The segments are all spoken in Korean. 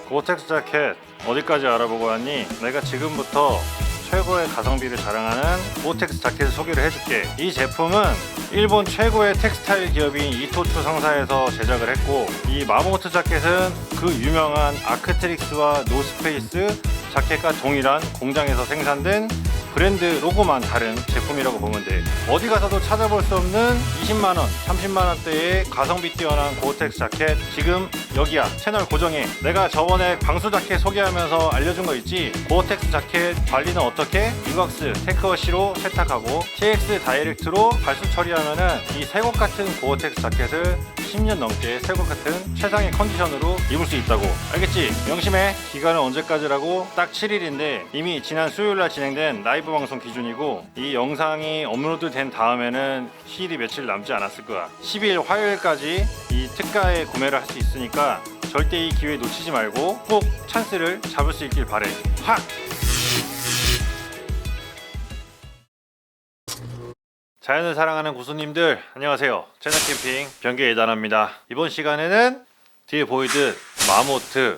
고텍스 자켓 어디까지 알아보고 왔니? 내가 지금부터 최고의 가성비를 자랑하는 고텍스 자켓을 소개를 해줄게. 이 제품은 일본 최고의 텍스타일 기업인 이토추 상사에서 제작을 했고, 이 마모트 자켓은 그 유명한 아크트릭스와 노스페이스 자켓과 동일한 공장에서 생산된 브랜드 로고만 다른 제품이라고 보면 돼. 어디 가서도 찾아볼 수 없는 20만원, 30만원대의 가성비 뛰어난 고텍스 자켓, 지금 여기야. 채널 고정해. 내가 저번에 방수 자켓 소개하면서 알려준 거 있지? 고텍스 자켓 관리는 어떻게? 유곽스 테크워시로 세탁하고 TX 다이렉트로 발수 처리하면은 이 새것 같은 고텍스 자켓을 10년 넘게 새것 같은 최상의 컨디션으로 입을 수 있다고. 알겠지? 명심해. 기간은 언제까지라고? 딱 7일인데 이미 지난 수요일날 진행된 라이브 방송 기준이고, 이 영상이 업로드 된 다음에는 휴일이 며칠 남지 않았을 거야. 10일 화요일까지 이 특가에 구매를 할 수 있으니까 절대 이 기회 놓치지 말고 꼭 찬스를 잡을 수 있길 바래. 확! 자연을 사랑하는 고수님들 안녕하세요. 채널 캠핑 변개 예단합니다. 이번 시간에는 뒤에 보이듯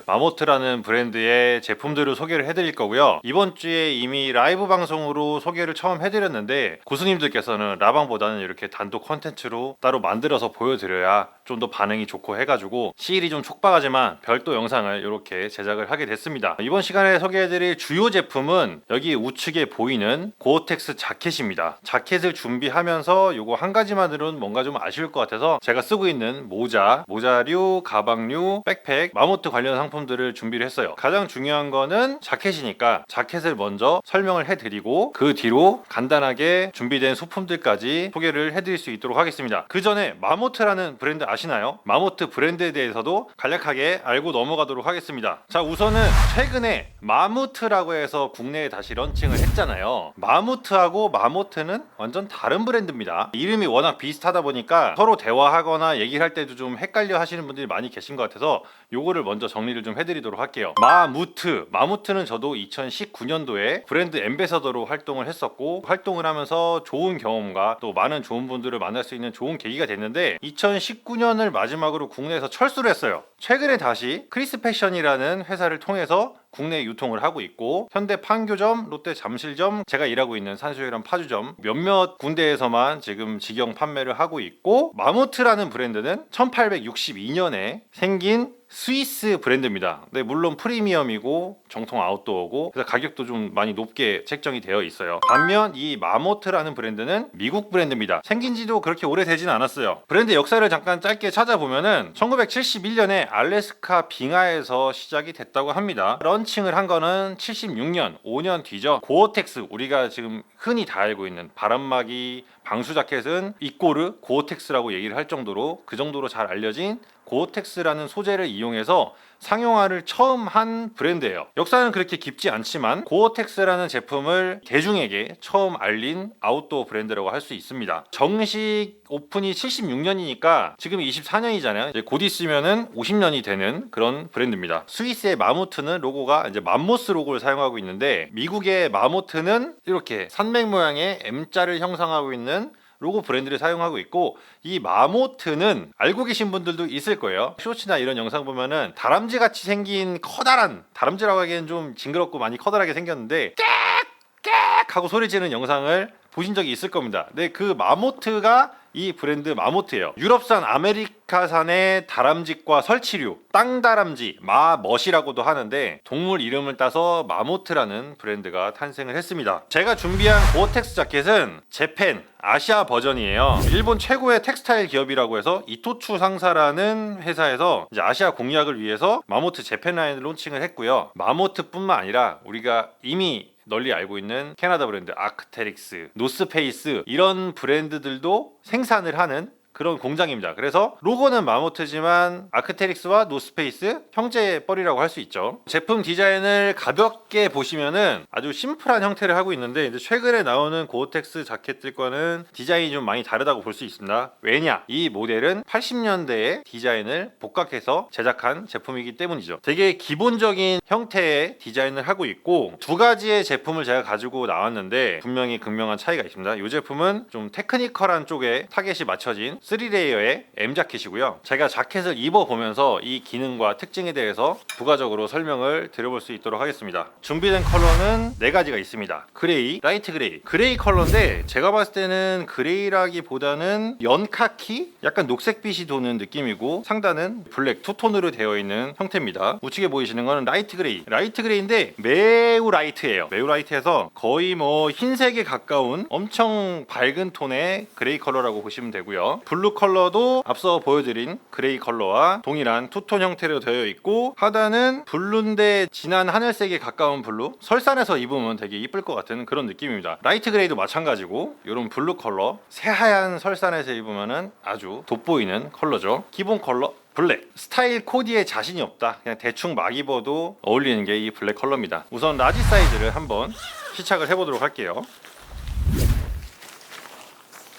마모트라는 브랜드의 제품들을 소개를 해드릴 거고요. 이번 주에 이미 라이브 방송으로 소개를 처음 해드렸는데, 고수님들께서는 라방보다는 이렇게 단독 컨텐츠로 따로 만들어서 보여드려야 좀 더 반응이 좋고 해가지고 시일이 좀 촉박하지만 별도 영상을 이렇게 제작을 하게 됐습니다. 이번 시간에 소개해드릴 주요 제품은 여기 우측에 보이는 고텍스 자켓입니다. 자켓을 준비하면서 요거 한 가지만으로는 뭔가 좀 아쉬울 것 같아서 제가 쓰고 있는 모자류, 가방류, 백팩, 마모트 관련 상품들을 준비를 했어요. 가장 중요한 거는 자켓이니까 자켓을 먼저 설명을 해드리고 그 뒤로 간단하게 준비된 소품들까지 소개를 해드릴 수 있도록 하겠습니다. 그 전에 마모트라는 브랜드 아시나요? 마모트 브랜드에 대해서도 간략하게 알고 넘어가도록 하겠습니다. 자, 우선은 최근에 마모트라고 해서 국내에 다시 런칭을 했잖아요. 마모트하고 마모트는 완전 다른 브랜드입니다. 이름이 워낙 비슷하다 보니까 서로 대화하거나 얘기를 할 때도 좀 헷갈려 하시는 분들이 많이 계신 것 같아서 요거를 먼저 정리를 좀 해드리도록 할게요. 마모트는 저도 2019년도에 브랜드 앰베서더로 활동을 했었고, 활동을 하면서 좋은 경험과 또 많은 좋은 분들을 만날 수 있는 좋은 계기가 됐는데, 2019년을 마지막으로 국내에서 철수를 했어요. 최근에 다시 크리스 패션이라는 회사를 통해서 국내 유통을 하고 있고, 현대 판교점, 롯데 잠실점, 제가 일하고 있는 산수유람 파주점 몇몇 군데에서만 지금 직영 판매를 하고 있고, 마모트라는 브랜드는 1862년에 생긴 스위스 브랜드입니다. 네, 물론 프리미엄이고 정통 아웃도어고, 그래서 가격도 좀 많이 높게 책정이 되어 있어요. 반면 이 마모트라는 브랜드는 미국 브랜드입니다. 생긴 지도 그렇게 오래되진 않았어요. 브랜드 역사를 잠깐 짧게 찾아보면은 1971년에 알래스카 빙하에서 시작이 됐다고 합니다. 런칭을 한 거는 76년, 5년 뒤죠. 고어텍스, 우리가 지금 흔히 다 알고 있는 바람막이 방수 자켓은 이꼬르 고어텍스라고 얘기를 할 정도로, 그 정도로 잘 알려진 고어텍스라는 소재를 이용해서 상용화를 처음 한 브랜드예요. 역사는 그렇게 깊지 않지만 고어텍스라는 제품을 대중에게 처음 알린 아웃도어 브랜드라고 할 수 있습니다. 정식 오픈이 76년이니까 지금 24년이잖아요. 이제 곧 있으면은 50년이 되는 그런 브랜드입니다. 스위스의 마모트는 로고가 이제 맘모스 로고를 사용하고 있는데, 미국의 마모트는 이렇게 산맥 모양의 M자를 형성하고 있는 로고 브랜드를 사용하고 있고, 이 마모트는 알고 계신 분들도 있을 거예요. 쇼츠나 이런 영상 보면은 다람쥐 같이 생긴 커다란, 다람쥐라고 하기엔 좀 징그럽고 많이 커다랗게 생겼는데 깨악 하고 소리 지르는 영상을 보신 적이 있을 겁니다. 근데 그 마모트가 이 브랜드 마모트예요. 유럽산 아메리카산의 다람쥐과 설치류, 땅다람쥐, 마멋이라고도 하는데, 동물 이름을 따서 마모트라는 브랜드가 탄생을 했습니다. 제가 준비한 고어텍스 자켓은 재팬 아시아 버전이에요. 일본 최고의 텍스타일 기업이라고 해서 이토추 상사라는 회사에서 이제 아시아 공략을 위해서 마모트 재팬 라인을 론칭을 했고요. 마모트뿐만 아니라 우리가 이미 널리 알고 있는 캐나다 브랜드 아크테릭스, 노스페이스, 이런 브랜드들도 생산을 하는 그런 공장입니다. 그래서 로고는 마모트지만 아크테릭스와 노스페이스 형제뻘이라고 할 수 있죠. 제품 디자인을 가볍게 보시면은 아주 심플한 형태를 하고 있는데, 이제 최근에 나오는 고어텍스 자켓들과는 디자인이 좀 많이 다르다고 볼 수 있습니다. 왜냐? 이 모델은 80년대의 디자인을 복각해서 제작한 제품이기 때문이죠. 되게 기본적인 형태의 디자인을 하고 있고, 두 가지의 제품을 제가 가지고 나왔는데 분명히 극명한 차이가 있습니다. 이 제품은 좀 테크니컬한 쪽에 타겟이 맞춰진 3레이어의 M 자켓이고요. 제가 자켓을 입어보면서 이 기능과 특징에 대해서 부가적으로 설명을 드려볼 수 있도록 하겠습니다. 준비된 컬러는 4가지가 있습니다. 그레이, 라이트 그레이. 그레이 컬러인데 제가 봤을 때는 그레이라기보다는 연카키? 약간 녹색빛이 도는 느낌이고 상단은 블랙 투톤으로 되어 있는 형태입니다. 우측에 보이시는 거는 라이트 그레이. 라이트 그레이인데 매우 라이트예요. 매우 라이트해서 거의 뭐 흰색에 가까운 엄청 밝은 톤의 그레이 컬러라고 보시면 되고요. 블루 컬러도 앞서 보여드린 그레이 컬러와 동일한 투톤 형태로 되어 있고 하단은 블루인데 진한 하늘색에 가까운 블루. 설산에서 입으면 되게 이쁠 것 같은 그런 느낌입니다. 라이트 그레이도 마찬가지고 이런 블루 컬러 새하얀 설산에서 입으면 아주 돋보이는 컬러죠. 기본 컬러 블랙. 스타일 코디에 자신이 없다, 그냥 대충 막 입어도 어울리는 게 이 블랙 컬러입니다. 우선 라지 사이즈를 한번 시착을 해보도록 할게요.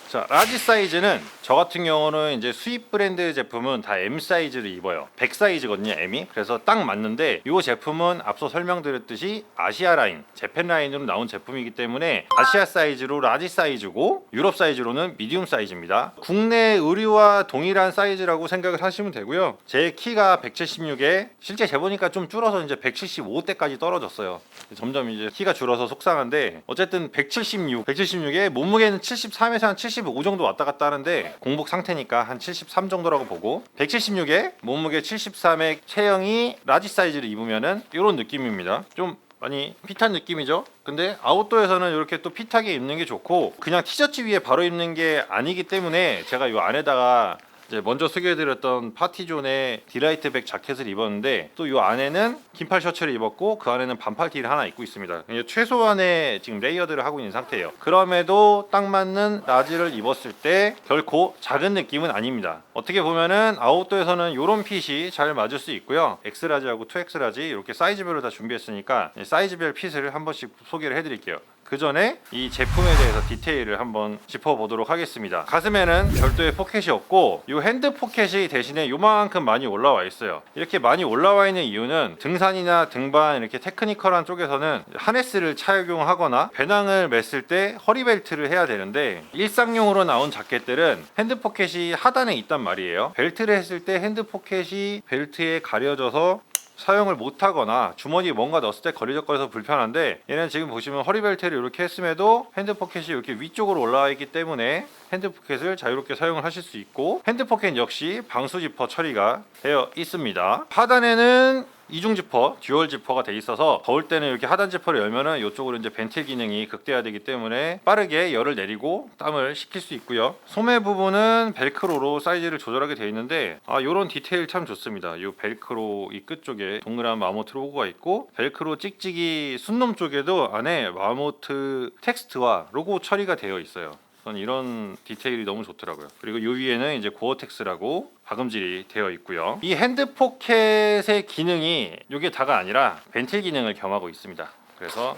자, 라지 사이즈는 저 같은 경우는 이제 수입 브랜드 제품은 다 M 사이즈를 입어요. 100 사이즈거든요, M이. 그래서 딱 맞는데 이 제품은 앞서 설명드렸듯이 아시아 라인, 재팬 라인으로 나온 제품이기 때문에 아시아 사이즈로 라지 사이즈고 유럽 사이즈로는 미디움 사이즈입니다. 국내 의류와 동일한 사이즈라고 생각을 하시면 되고요. 제 키가 176에 실제 재보니까 좀 줄어서 이제 175대까지 떨어졌어요. 점점 이제 키가 줄어서 속상한데 어쨌든 176에 몸무게는 73에서 한 75 정도 왔다 갔다 하는데 공복 상태니까 한 73 정도라고 보고 176에 몸무게 73의 체형이 라지 사이즈를 입으면은 이런 느낌입니다. 좀 많이 핏한 느낌이죠. 근데 아웃도어에서는 이렇게 또 핏하게 입는 게 좋고 그냥 티셔츠 위에 바로 입는 게 아니기 때문에 제가 이 안에다가 이제 먼저 소개해드렸던 파티존의 디라이트백 자켓을 입었는데 또 이 안에는 긴팔 셔츠를 입었고 그 안에는 반팔 티를 하나 입고 있습니다. 최소한의 지금 레이어드를 하고 있는 상태예요. 그럼에도 딱 맞는 라지를 입었을 때 결코 작은 느낌은 아닙니다. 어떻게 보면은 아웃도어에서는 이런 핏이 잘 맞을 수 있고요. X라지하고 2X라지 이렇게 사이즈별로 다 준비했으니까 사이즈별 핏을 한 번씩 소개를 해드릴게요. 그 전에 이 제품에 대해서 디테일을 한번 짚어보도록 하겠습니다. 가슴에는 별도의 포켓이 없고 이 핸드 포켓이 대신에 요만큼 많이 올라와 있어요. 이렇게 많이 올라와 있는 이유는 등산이나 등반 이렇게 테크니컬한 쪽에서는 하네스를 착용하거나 배낭을 맸을 때 허리벨트를 해야 되는데 일상용으로 나온 자켓들은 핸드 포켓이 하단에 있단 말이에요. 벨트를 했을 때 핸드 포켓이 벨트에 가려져서 사용을 못하거나 주머니에 뭔가 넣었을 때 거리적거려서 불편한데 얘는 지금 보시면 허리벨트를 이렇게 했음에도 핸드 포켓이 이렇게 위쪽으로 올라와 있기 때문에 핸드 포켓을 자유롭게 사용을 하실 수 있고 핸드 포켓 역시 방수 지퍼 처리가 되어 있습니다. 하단에는 이중 지퍼, 듀얼 지퍼가 돼 있어서 더울 때는 이렇게 하단 지퍼를 열면은 이쪽으로 이제 벤틸 기능이 극대화되기 때문에 빠르게 열을 내리고 땀을 식힐 수 있고요. 소매 부분은 벨크로로 사이즈를 조절하게 돼 있는데 이런 디테일 참 좋습니다. 이 벨크로 이 끝 쪽에 동그란 마모트 로고가 있고 벨크로 찍찍이 순놈 쪽에도 안에 마모트 텍스트와 로고 처리가 되어 있어요. 저는 이런 디테일이 너무 좋더라고요. 그리고 이 위에는 이제 고어텍스라고 박음질이 되어 있고요. 이 핸드 포켓의 기능이 이게 다가 아니라 벤틸 기능을 겸하고 있습니다. 그래서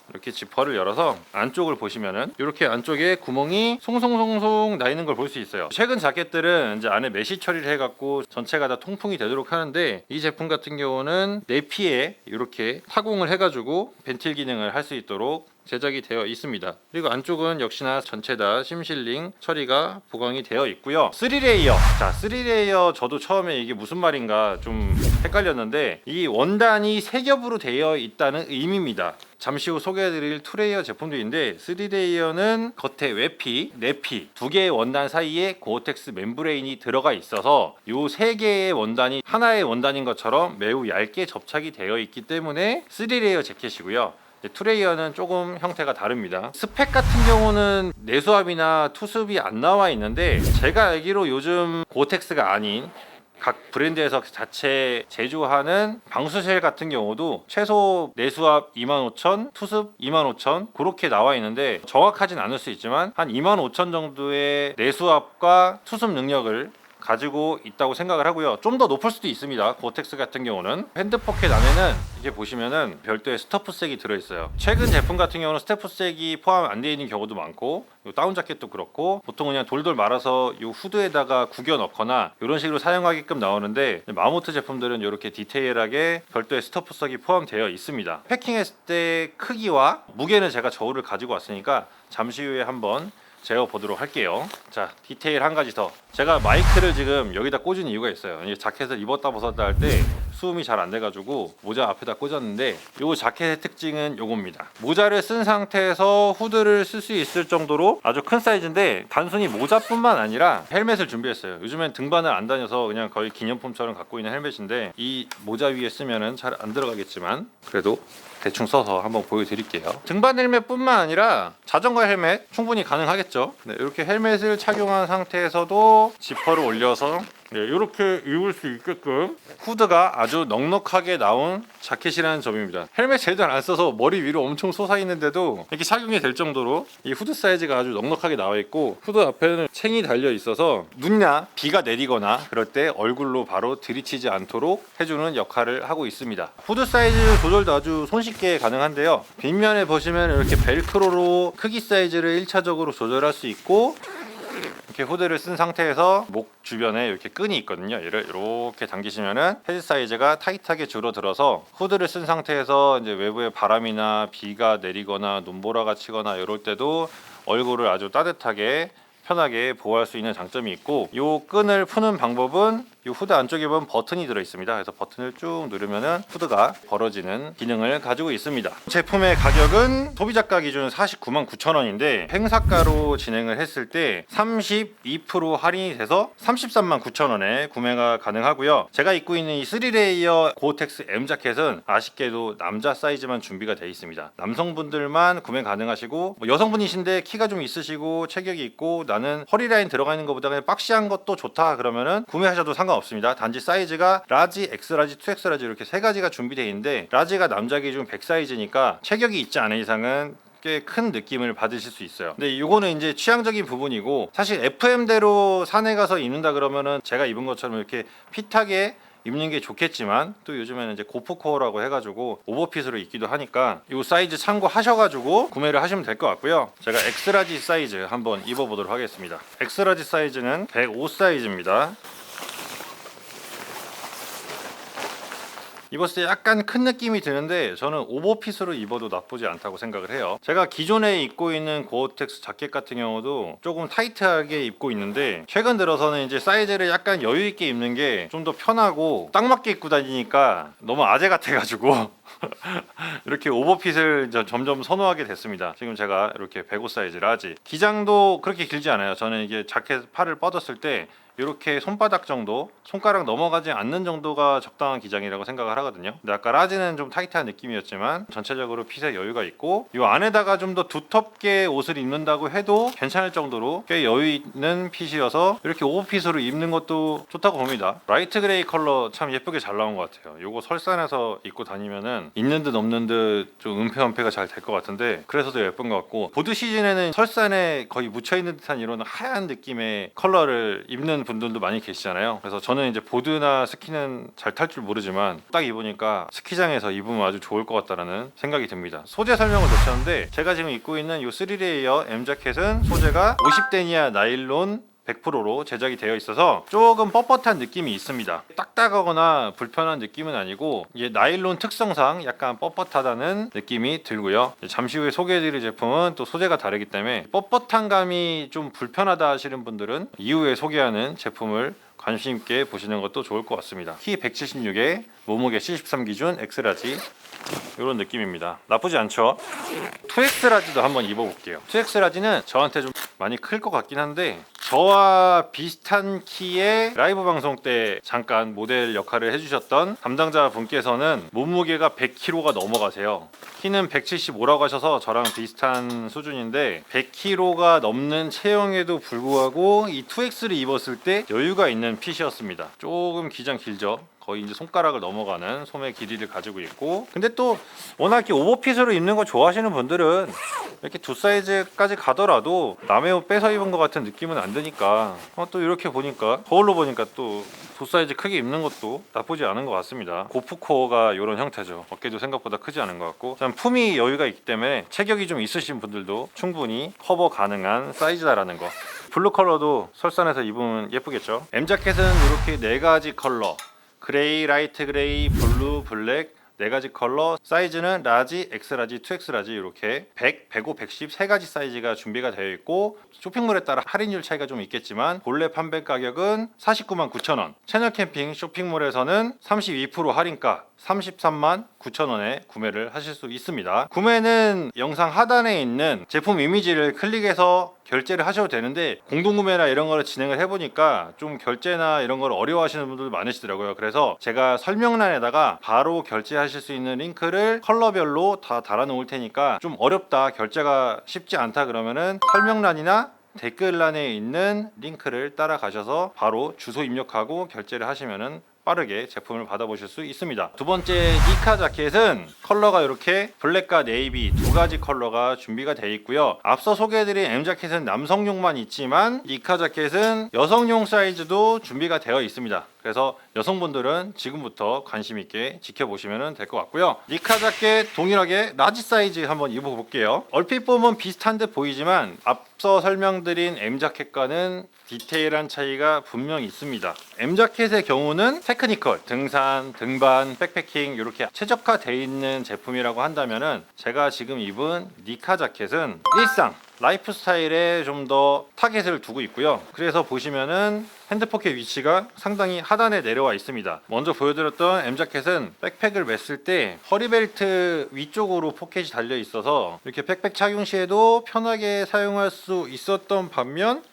이렇게 지퍼를 열어서 안쪽을 보시면은 이렇게 안쪽에 구멍이 송송송송 나 있는 걸 볼 수 있어요. 최근 자켓들은 이제 안에 메쉬 처리를 해갖고 전체가 다 통풍이 되도록 하는데 이 제품 같은 경우는 내피에 이렇게 타공을 해가지고 벤틸 기능을 할 수 있도록 제작이 되어 있습니다. 그리고 안쪽은 역시나 전체 다 심실링 처리가 보강이 되어 있고요. 3레이어. 자, 3레이어 저도 처음에 이게 무슨 말인가 좀 헷갈렸는데 이 원단이 3겹으로 되어 있다는 의미입니다. 잠시 후 소개해드릴 2레이어 제품도 있는데 3레이어는 겉에 외피, 내피 두 개의 원단 사이에 고어텍스 멤브레인이 들어가 있어서 이 3개의 원단이 하나의 원단인 것처럼 매우 얇게 접착이 되어 있기 때문에 3레이어 재킷이고요. 2레이어는 조금 형태가 다릅니다. 스펙 같은 경우는 내수압이나 투습이 안 나와 있는데 제가 알기로 요즘 고텍스가 아닌 각 브랜드에서 자체 제조하는 방수셀 같은 경우도 최소 내수압 25,000, 투습 25,000 그렇게 나와 있는데 정확하진 않을 수 있지만 한 25,000 정도의 내수압과 투습 능력을 가지고 있다고 생각을 하고요. 좀 더 높을 수도 있습니다. 고텍스 같은 경우는 핸드 포켓 안에는 이게 보시면은 별도의 스터프색이 들어있어요. 최근 제품 같은 경우는 스터프색이 포함 안 되어 있는 경우도 많고 요 다운 자켓도 그렇고 보통 그냥 돌돌 말아서 요 후드에다가 구겨 넣거나 이런 식으로 사용하게끔 나오는데 마모트 제품들은 이렇게 디테일하게 별도의 스터프색이 포함되어 있습니다. 패킹했을 때 크기와 무게는 제가 저울을 가지고 왔으니까 잠시 후에 한번 재어 보도록 할게요. 자, 디테일 한 가지 더. 제가 마이크를 지금 여기다 꽂은 이유가 있어요. 이 자켓을 입었다 벗었다 할 때 수음이 잘 안 돼가지고 모자 앞에다 꽂았는데, 요 자켓의 특징은 요겁니다. 모자를 쓴 상태에서 후드를 쓸 수 있을 정도로 아주 큰 사이즈인데, 단순히 모자뿐만 아니라 헬멧을 준비했어요. 요즘엔 등반을 안 다녀서 그냥 거의 기념품처럼 갖고 있는 헬멧인데, 이 모자 위에 쓰면은 잘 안 들어가겠지만 그래도 대충 써서 한번 보여드릴게요. 등반 헬멧뿐만 아니라 자전거 헬멧 충분히 가능하겠죠. 네, 이렇게 헬멧을 착용한 상태에서도 지퍼를 올려서 이렇게 입을 수 있게끔 후드가 아주 넉넉하게 나온 자켓이라는 점입니다. 헬멧 제대로 안 써서 머리 위로 엄청 솟아있는데도 이렇게 착용이 될 정도로 이 후드 사이즈가 아주 넉넉하게 나와 있고, 후드 앞에는 챙이 달려 있어서 눈이나 비가 내리거나 그럴 때 얼굴로 바로 들이치지 않도록 해주는 역할을 하고 있습니다. 후드 사이즈 조절도 아주 손쉽게 가능한데요. 뒷면에 보시면 이렇게 벨크로로 크기 사이즈를 1차적으로 조절할 수 있고, 이렇게 후드를 쓴 상태에서 목 주변에 이렇게 끈이 있거든요. 얘를 이렇게 당기시면은 헤드 사이즈가 타이트하게 줄어들어서 후드를 쓴 상태에서 이제 외부에 바람이나 비가 내리거나 눈보라가 치거나 이럴 때도 얼굴을 아주 따뜻하게 편하게 보호할 수 있는 장점이 있고, 이 끈을 푸는 방법은 이 후드 안쪽에 보면 버튼이 들어 있습니다. 그래서 버튼을 쭉 누르면은 후드가 벌어지는 기능을 가지고 있습니다. 제품의 가격은 소비자가 기준 499,900원인데 행사가로 진행을 했을 때 32% 할인이 돼서 339,000원에 구매가 가능하고요. 제가 입고 있는 이 3레이어 고어텍스 M 자켓은 아쉽게도 남자 사이즈만 준비가 되어 있습니다. 남성분들만 구매 가능하시고, 뭐 여성분이신데 키가 좀 있으시고 체격이 있고 나는 허리 라인 들어가 있는 것보다 그냥 박시한 것도 좋다 그러면은 구매하셔도 상관없습니다. 단지 사이즈가 라지, 엑스라지, 2X라지 이렇게 세 가지가 준비되어 있는데, 라지가 남자 기준 100 사이즈니까 체격이 있지 않은 이상은 꽤 큰 느낌을 받으실 수 있어요. 근데 이거는 이제 취향적인 부분이고, 사실 FM대로 산에 가서 입는다 그러면은 제가 입은 것처럼 이렇게 핏하게 입는 게 좋겠지만, 또 요즘에는 이제 고프코어라고 해가지고 오버핏으로 입기도 하니까 이 사이즈 참고하셔가지고 구매를 하시면 될 것 같고요. 제가 엑스라지 사이즈 한번 입어보도록 하겠습니다. 엑스라지 사이즈는 105 사이즈입니다. 입었을 때 약간 큰 느낌이 드는데 저는 오버핏으로 입어도 나쁘지 않다고 생각을 해요. 제가 기존에 입고 있는 고어텍스 자켓 같은 경우도 조금 타이트하게 입고 있는데, 최근 들어서는 이제 사이즈를 약간 여유 있게 입는 게 좀 더 편하고 딱 맞게 입고 다니니까 너무 아재 같아가지고 이렇게 오버핏을 점점 선호하게 됐습니다. 지금 제가 이렇게 105 사이즈 라지, 기장도 그렇게 길지 않아요. 저는 이게 자켓 팔을 뻗었을 때 이렇게 손바닥 정도, 손가락 넘어가지 않는 정도가 적당한 기장이라고 생각을 하거든요. 근데 아까 라지는 좀 타이트한 느낌이었지만 전체적으로 핏에 여유가 있고, 이 안에다가 좀 더 두텁게 옷을 입는다고 해도 괜찮을 정도로 꽤 여유 있는 핏이어서 이렇게 오버핏으로 입는 것도 좋다고 봅니다. 라이트 그레이 컬러 참 예쁘게 잘 나온 것 같아요. 요거 설산에서 입고 다니면은 있는 듯 없는 듯 좀 은폐가 잘 될 것 같은데, 그래서 더 예쁜 것 같고, 보드 시즌에는 설산에 거의 묻혀있는 듯한 이런 하얀 느낌의 컬러를 입는 분들도 많이 계시잖아요. 그래서 저는 이제 보드나 스키는 잘 탈 줄 모르지만 딱 입으니까 스키장에서 입으면 아주 좋을 것 같다는 생각이 듭니다. 소재 설명을 놓쳤는데, 제가 지금 입고 있는 이 3레이어 M 자켓은 소재가 50데니아 나일론 100%로 제작이 되어 있어서 조금 뻣뻣한 느낌이 있습니다. 딱딱하거나 불편한 느낌은 아니고, 이게 나일론 특성상 약간 뻣뻣하다는 느낌이 들고요. 잠시 후에 소개해드릴 제품은 또 소재가 다르기 때문에 뻣뻣한 감이 좀 불편하다 하시는 분들은 이후에 소개하는 제품을 관심 있게 보시는 것도 좋을 것 같습니다. 키 176에 몸무게 73 기준 엑스라지, 이런 느낌입니다. 나쁘지 않죠? 2X라지도 한번 입어볼게요. 2X라지는 저한테 좀 많이 클 것 같긴 한데, 저와 비슷한 키의 라이브 방송 때 잠깐 모델 역할을 해주셨던 담당자 분께서는 몸무게가 100kg가 넘어가세요. 키는 175라고 하셔서 저랑 비슷한 수준인데, 100kg가 넘는 체형에도 불구하고 이 2X를 입었을 때 여유가 있는 핏이었습니다. 조금 기장 길죠? 거의 이제 손가락을 넘어가는 소매 길이를 가지고 있고, 근데 또 워낙 이렇게 오버핏으로 입는 거 좋아하시는 분들은 이렇게 두 사이즈까지 가더라도 남의 옷 뺏어 입은 것 같은 느낌은 안 드니까, 또 이렇게 보니까, 거울로 보니까 또 두 사이즈 크게 입는 것도 나쁘지 않은 것 같습니다. 고프코어가 이런 형태죠. 어깨도 생각보다 크지 않은 것 같고, 품위 여유가 있기 때문에 체격이 좀 있으신 분들도 충분히 커버 가능한 사이즈다라는 거. 블루 컬러도 설산에서 입으면 예쁘겠죠. M 자켓은 이렇게 4가지 컬러, 그레이, 라이트 그레이, 블루, 블랙 네 가지 컬러, 사이즈는 라지, 엑스라지, 2X라지 이렇게 100, 105, 110 세 가지 사이즈가 준비가 되어 있고 쇼핑몰에 따라 할인율 차이가 좀 있겠지만 본래 판매 가격은 49만 9천원, 채널 캠핑 쇼핑몰에서는 32% 할인가 33만 9천원에 구매를 하실 수 있습니다. 구매는 영상 하단에 있는 제품 이미지를 클릭해서 결제를 하셔도 되는데 공동구매나 이런 거를 진행을 해보니까 좀 결제나 이런 걸 어려워하시는 분들 많으시더라고요. 그래서 제가 설명란에다가 바로 결제하실 수 있는 링크를 컬러별로 다 달아놓을 테니까 좀 어렵다, 결제가 쉽지 않다 그러면은 설명란이나 댓글란에 있는 링크를 따라가셔서 바로 주소 입력하고 결제를 하시면은 빠르게 제품을 받아보실 수 있습니다. 두 번째 니카 자켓은 컬러가 이렇게 블랙과 네이비 두 가지 컬러가 준비가 되어 있고요. 앞서 소개해드린 M 자켓은 남성용만 있지만 니카 자켓은 여성용 사이즈도 준비가 되어 있습니다. 그래서 여성분들은 지금부터 관심 있게 지켜보시면 될 것 같고요. 니카 자켓 동일하게 라지 사이즈 한번 입어볼게요. 얼핏 보면 비슷한 듯 보이지만 앞서 설명드린 M 자켓과는 디테일한 차이가 분명히 있습니다. M 자켓의 경우는 테크니컬, 등산, 등반, 백패킹 이렇게 최적화되어 있는 제품이라고 한다면은 제가 지금 입은 니카 자켓은 일상, 라이프 스타일에 좀 더 타겟을 두고 있고요. 그래서 보시면은 핸드 포켓 위치가 상당히 하단에 내려와 있습니다. 먼저 보여드렸던 M 자켓은 백팩을 맸을 때 허리벨트 위쪽으로 포켓이 달려 있어서 이렇게 백팩 착용 시에도 편하게 사용할 수 있었던 반면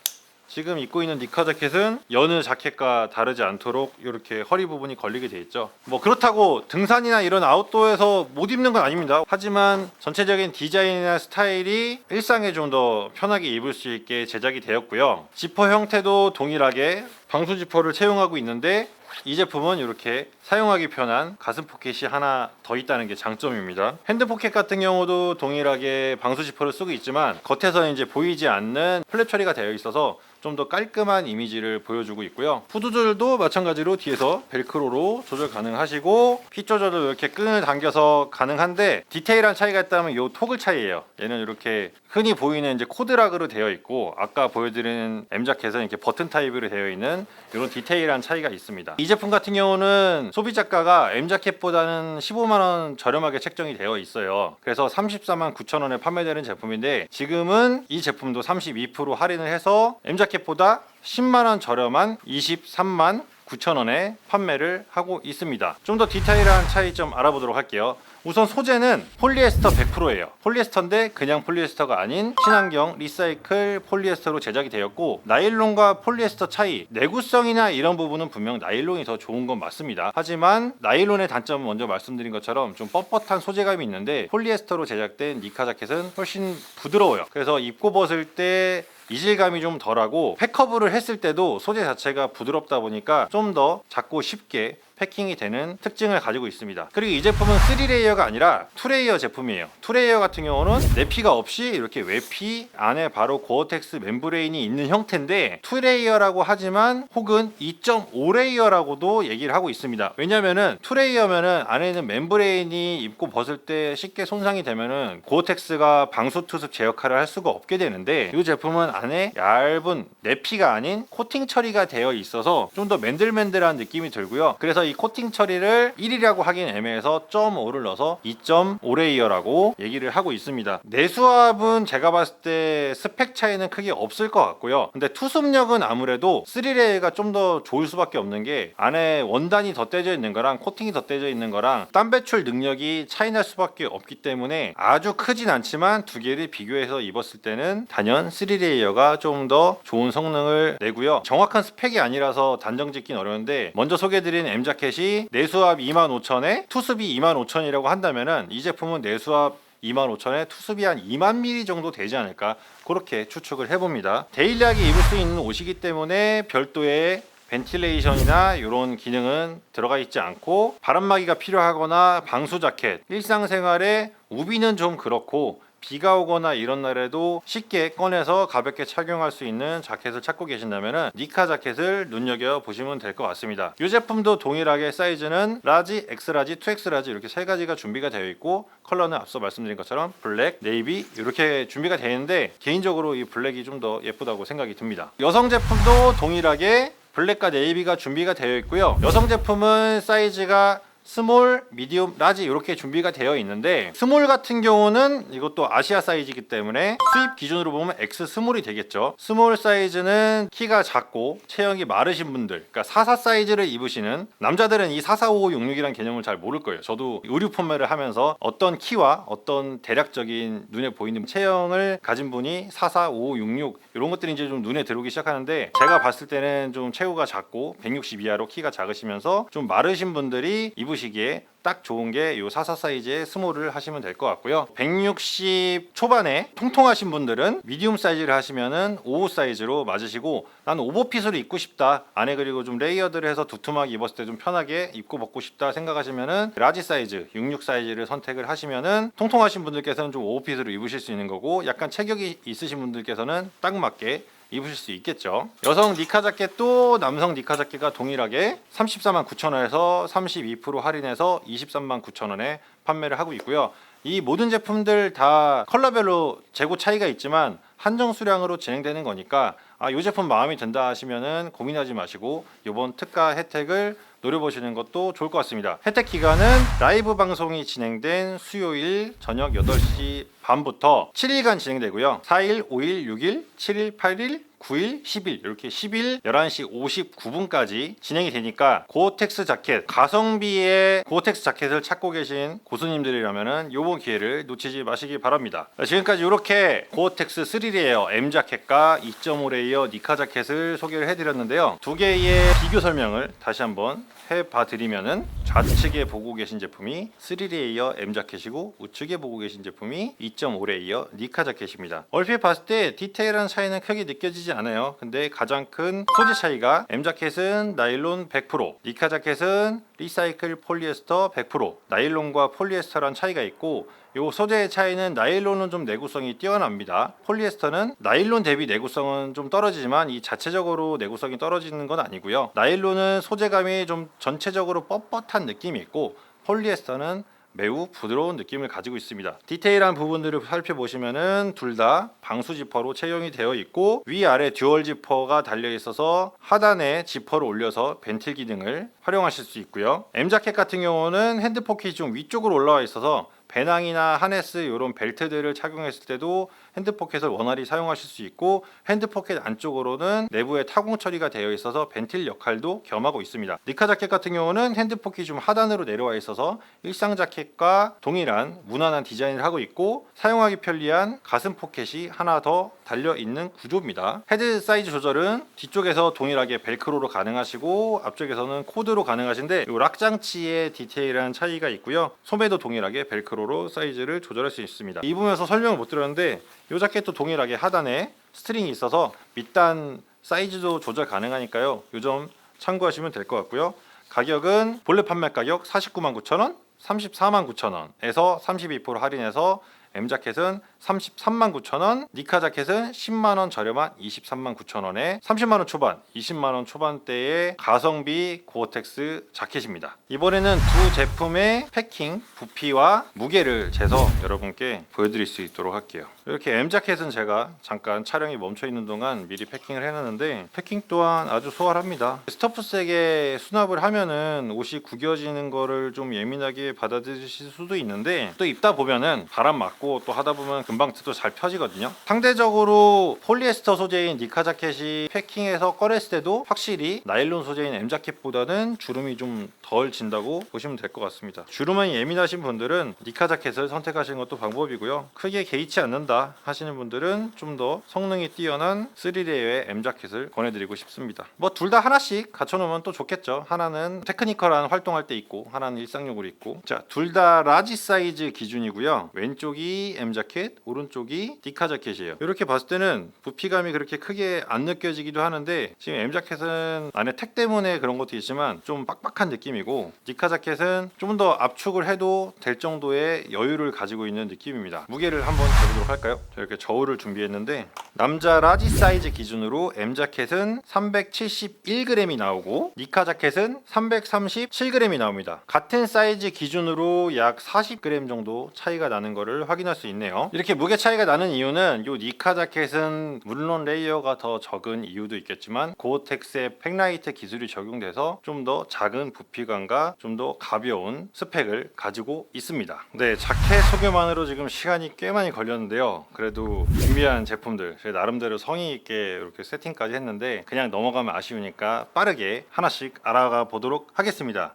지금 입고 있는 니카 자켓은 여느 자켓과 다르지 않도록 이렇게 허리 부분이 걸리게 돼 있죠. 뭐 그렇다고 등산이나 이런 아웃도어에서 못 입는 건 아닙니다. 하지만 전체적인 디자인이나 스타일이 일상에 좀 더 편하게 입을 수 있게 제작이 되었고요. 지퍼 형태도 동일하게 방수 지퍼를 채용하고 있는데 이 제품은 이렇게 사용하기 편한 가슴 포켓이 하나 더 있다는 게 장점입니다. 핸드 포켓 같은 경우도 동일하게 방수 지퍼를 쓰고 있지만 겉에서 이제 보이지 않는 플랩 처리가 되어 있어서 좀 더 깔끔한 이미지를 보여주고 있고요. 후드들도 마찬가지로 뒤에서 벨크로로 조절 가능하시고 핏 조절도 이렇게 끈을 당겨서 가능한데 디테일한 차이가 있다면 이 토글 차이예요. 얘는 이렇게 흔히 보이는 이제 코드락으로 되어 있고 아까 보여드린 M 자켓은 이렇게 버튼 타입으로 되어 있는 이런 디테일한 차이가 있습니다. 이 제품 같은 경우는 소비자가가 M 자켓보다는 15만 원 저렴하게 책정이 되어 있어요. 그래서 34만 9천 원에 판매되는 제품인데 지금은 이 제품도 32% 할인을 해서 M 자켓보다 10만 원 저렴한 23만 9천 원에 판매를 하고 있습니다. 좀 더 디테일한 차이 좀 알아보도록 할게요. 우선 소재는 폴리에스터 100%예요. 폴리에스터인데 그냥 폴리에스터가 아닌 친환경 리사이클 폴리에스터로 제작이 되었고 나일론과 폴리에스터 차이, 내구성이나 이런 부분은 분명 나일론이 더 좋은 건 맞습니다. 하지만 나일론의 단점은 먼저 말씀드린 것처럼 좀 뻣뻣한 소재감이 있는데 폴리에스터로 제작된 니카 자켓은 훨씬 부드러워요. 그래서 입고 벗을 때 이질감이 좀 덜하고 팩커브를 했을 때도 소재 자체가 부드럽다 보니까 좀 더 작고 쉽게 패킹이 되는 특징을 가지고 있습니다. 그리고 이 제품은 3레이어가 아니라 2레이어 제품이에요. 2레이어 같은 경우는 내피가 없이 이렇게 외피 안에 바로 고어텍스 멤브레인이 있는 형태인데 2레이어라고 하지만 혹은 2.5레이어라고도 얘기를 하고 있습니다. 왜냐면은 2레이어면은 안에 있는 멤브레인이 입고 벗을 때 쉽게 손상이 되면은 고어텍스가 방수 투습 제 역할을 할 수가 없게 되는데 이 제품은 안에 얇은 내피가 아닌 코팅 처리가 되어 있어서 좀 더 맨들맨들한 느낌이 들고요. 그래서 이 코팅 처리를 1이라고 하긴 애매해서 0.5를 넣어서 2.5레이어라고 얘기를 하고 있습니다. 내수압은 제가 봤을 때 스펙 차이는 크게 없을 것 같고요. 근데 투습력은 아무래도 3레이어가 좀 더 좋을 수밖에 없는 게 안에 원단이 덧대져 있는 거랑 코팅이 덧대져 있는 거랑 땀 배출 능력이 차이 날 수밖에 없기 때문에 아주 크진 않지만 두 개를 비교해서 입었을 때는 단연 3레이어가 좀 더 좋은 성능을 내고요. 정확한 스펙이 아니라서 단정 짓긴 어려운데 먼저 소개해드린 M 자켓이 내수압 25,000에 투습이 25,000이라고 한다면은 이 제품은 내수압 25,000에 투습이 한 2만 ml 정도 되지 않을까 그렇게 추측을 해봅니다. 데일리하게 입을 수 있는 옷이기 때문에 별도의 벤틸레이션이나 이런 기능은 들어가 있지 않고 바람막이가 필요하거나 방수 자켓, 일상생활에 우비는 좀 그렇고 비가 오거나 이런 날에도 쉽게 꺼내서 가볍게 착용할 수 있는 자켓을 찾고 계신다면 니카 자켓을 눈여겨보시면 될 것 같습니다. 이 제품도 동일하게 사이즈는 라지, 엑스라지, 2X라지 이렇게 세 가지가 준비가 되어 있고 컬러는 앞서 말씀드린 것처럼 블랙, 네이비 이렇게 준비가 되어 있는데 개인적으로 이 블랙이 좀 더 예쁘다고 생각이 듭니다. 여성 제품도 동일하게 블랙과 네이비가 준비가 되어 있고요. 여성 제품은 사이즈가 스몰, 미디움, 라지 이렇게 준비가 되어 있는데 스몰 같은 경우는 이것도 아시아 사이즈이기 때문에 수입 기준으로 보면 X 스몰이 되겠죠. 스몰 사이즈는 키가 작고 체형이 마르신 분들, 그러니까 44 사이즈를 입으시는 남자들은 이 44566이라는 개념을 잘 모를 거예요. 저도 의류 판매를 하면서 어떤 키와 어떤 대략적인 눈에 보이는 체형을 가진 분이 44566 이런 것들이 이제 좀 눈에 들어오기 시작하는데, 제가 봤을 때는 좀 체구가 작고 160 이하로 키가 작으시면서 좀 마르신 분들이 입으시기에 딱 좋은 게 이 44 사이즈의 스몰을 하시면 될 것 같고요. 160 초반에 통통하신 분들은 미디움 사이즈를 하시면은 55 사이즈로 맞으시고, 난 오버핏으로 입고 싶다, 안에 그리고 좀 레이어드를 해서 두툼하게 입었을 때 좀 편하게 입고 벗고 싶다 생각하시면은 라지 사이즈 66 사이즈를 선택을 하시면은 통통하신 분들께서는 좀 오버핏으로 입으실 수 있는 거고, 약간 체격이 있으신 분들께서는 딱 맞게 입으실 수 있겠죠. 여성 니카 자켓도 남성 니카 자켓과 동일하게 349,000원에서 32% 할인해서 239,000원에 판매를 하고 있고요. 이 모든 제품들 다 컬러별로 재고 차이가 있지만 한정 수량으로 진행되는 거니까 이 제품 마음에 든다 하시면은 고민하지 마시고 이번 특가 혜택을 노려보시는 것도 좋을 것 같습니다. 혜택 기간은 라이브 방송이 진행된 수요일 저녁 8시 반부터 7일간 진행되고요. 4일, 5일, 6일, 7일, 8일, 9일, 10일 이렇게 10일 11시 59분까지 진행이 되니까 고어텍스 자켓, 가성비의 고어텍스 자켓을 찾고 계신 고수님들이라면은 요번 기회를 놓치지 마시기 바랍니다. 지금까지 이렇게 고어텍스 3레이어 M 자켓과 2.5레이어 니카 자켓을 소개를 해드렸는데요. 두 개의 비교 설명을 다시 한번 해봐드리면은 좌측에 보고 계신 제품이 3레이어 M 자켓이고 우측에 보고 계신 제품이 2.5레이어 니카 자켓입니다. 얼핏 봤을 때 디테일한 차이는 크게 느껴지지 않아요. 근데 가장 큰 소재 차이가 M 자켓은 나일론 100%, 니카 자켓은 리사이클 폴리에스터 100%, 나일론과 폴리에스터란 차이가 있고, 요 소재의 차이는 나일론은 좀 내구성이 뛰어납니다. 폴리에스터는 나일론 대비 내구성은 좀 떨어지지만 이 자체적으로 내구성이 떨어지는 건 아니고요. 나일론은 소재감이 좀 전체적으로 뻣뻣한 느낌이 있고, 폴리에스터는 매우 부드러운 느낌을 가지고 있습니다. 디테일한 부분들을 살펴보시면은 둘 다 방수 지퍼로 채용이 되어 있고, 위아래 듀얼 지퍼가 달려 있어서 하단에 지퍼를 올려서 벤틸 기능을 활용하실 수 있고요. M 자켓 같은 경우는 핸드 포켓이 좀 위쪽으로 올라와 있어서 배낭이나 하네스 이런 벨트들을 착용했을 때도 핸드 포켓을 원활히 사용하실 수 있고, 핸드 포켓 안쪽으로는 내부에 타공 처리가 되어 있어서 벤틸 역할도 겸하고 있습니다. 니카 자켓 같은 경우는 핸드 포켓이 좀 하단으로 내려와 있어서 일상 자켓과 동일한 무난한 디자인을 하고 있고, 사용하기 편리한 가슴 포켓이 하나 더 달려 있는 구조입니다. 헤드 사이즈 조절은 뒤쪽에서 동일하게 벨크로로 가능하시고 앞쪽에서는 코드로 가능하신데, 이 락 장치의 디테일한 차이가 있고요. 소매도 동일하게 벨크로로 사이즈를 조절할 수 있습니다. 입으면서 설명을 못 드렸는데 이 자켓도 동일하게 하단에 스트링이 있어서 밑단 사이즈도 조절 가능하니까요. 이 점 참고하시면 될 것 같고요. 가격은 본래 판매 가격 499,900원, 349,000원에서 32% 할인해서 M 자켓은 339,000원, 니카 자켓은 10만원 저렴한 239,000원에 30만원 초반, 20만원 초반대의 가성비 고어텍스 자켓입니다. 이번에는 두 제품의 패킹, 부피와 무게를 재서 여러분께 보여드릴 수 있도록 할게요. 이렇게 M 자켓은 제가 잠깐 촬영이 멈춰 있는 동안 미리 패킹을 해놨는데, 패킹 또한 아주 소활합니다. 스터프색에 수납을 하면은 옷이 구겨지는 거를 좀 예민하게 받아들이실 수도 있는데, 또 입다 보면은 바람 맞고 또 하다 보면 금방 또 잘 펴지거든요. 상대적으로 폴리에스터 소재인 니카 자켓이 패킹해서 꺼냈을 때도 확실히 나일론 소재인 M 자켓보다는 주름이 좀 덜 진다고 보시면 될 것 같습니다. 주름에 예민하신 분들은 니카 자켓을 선택하시는 것도 방법이고요. 크게 개의치 않는다 하시는 분들은 좀 더 성능이 뛰어난 3레이어의 M 자켓을 권해드리고 싶습니다. 뭐 둘 다 하나씩 갖춰놓으면 또 좋겠죠. 하나는 테크니컬한 활동할 때 있고 하나는 일상용으로 있고. 자, 둘 다 라지 사이즈 기준이고요. 왼쪽이 M 자켓, 오른쪽이 니카 자켓이에요. 이렇게 봤을 때는 부피감이 그렇게 크게 안 느껴지기도 하는데, 지금 M 자켓은 안에 택 때문에 그런 것도 있지만 좀 빡빡한 느낌이고, 니카 자켓은 좀 더 압축을 해도 될 정도의 여유를 가지고 있는 느낌입니다. 무게를 한번 재보도록 할까요? 자, 이렇게 저울을 준비했는데, 남자 라지 사이즈 기준으로 M 자켓은 371g이 나오고 니카 자켓은 337g이 나옵니다. 같은 사이즈 기준으로 약 40g 정도 차이가 나는 것을 확인할 수 있네요. 이렇게 무게 차이가 나는 이유는 이 니카 자켓은 물론 레이어가 더 적은 이유도 있겠지만 고어텍스의 팩라이트 기술이 적용돼서 좀 더 작은 부피감과 좀 더 가벼운 스펙을 가지고 있습니다. 네, 자켓 소개만으로 지금 시간이 꽤 많이 걸렸는데요. 그래도 준비한 제품들 제 나름대로 성의 있게 이렇게 세팅까지 했는데 그냥 넘어가면 아쉬우니까 빠르게 하나씩 알아가 보도록 하겠습니다.